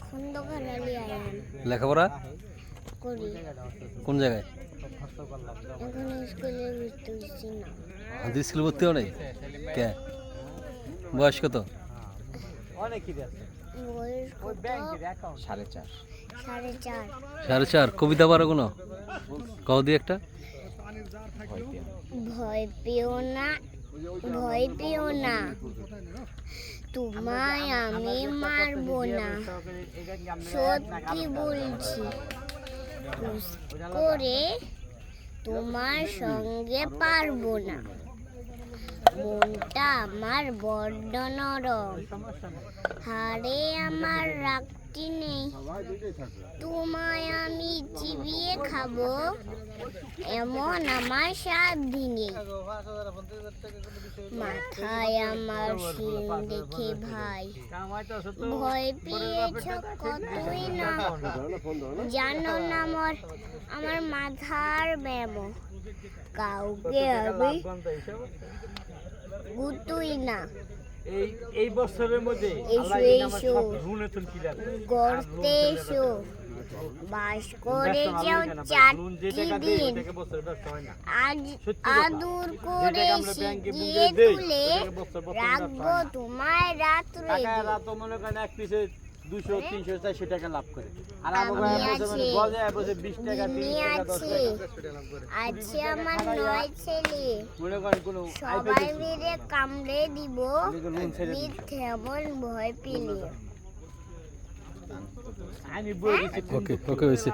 খন্দকার আলী আয়ান লেখাপড়া করি। কোন জায়গায়? এখন স্কুলে ভর্তি হচ্ছি না। হাদিস স্কুলে ভর্তি হও নাই কে? বয়স কত? বয়স কত? 4.5 4.5। 4.5। কবিতা পারো কোনো? কও দি একটা। ভয় পেও না, ভয় পেও না, তোমায় আমি মারবো না, সত্যি বলছি, খুশ করে তোমার সঙ্গে পারবো না, মনটা আমার বড্ড নরম, হাড়ে আমার রাগটি নেই, তোমায় আমি চিবিয়ে খাবো, এমন আমার সাধ্যি নেই, মাথায় আমার শিং দেখে ভাই ভয় পেয়েছ কতই না, জানো না আমার মাথার ব্যামো, কাউকে আমি গুতুই না। এই বছরের মধ্যে এসো গড়তে এসো, বাস করে যাও 4টি দিন, আজ আদর করে শিখিয়ে তুলে রাখবো তোমায় রাত্রে, মনে করেন এক পিসে 200, 300, 400 টাকা লাভ করে। আর আমি আছি, 20 টাকা, 30 টাকা, 10 টাকা আছে আমার 9 ছেলে, মনে করেন কোনো সবাই মিলে কামড়ে দিব মিথ্যে এমন ভয় পেলে। আমি বই দিচ্ছি। ওকে ওকে হয়েছে।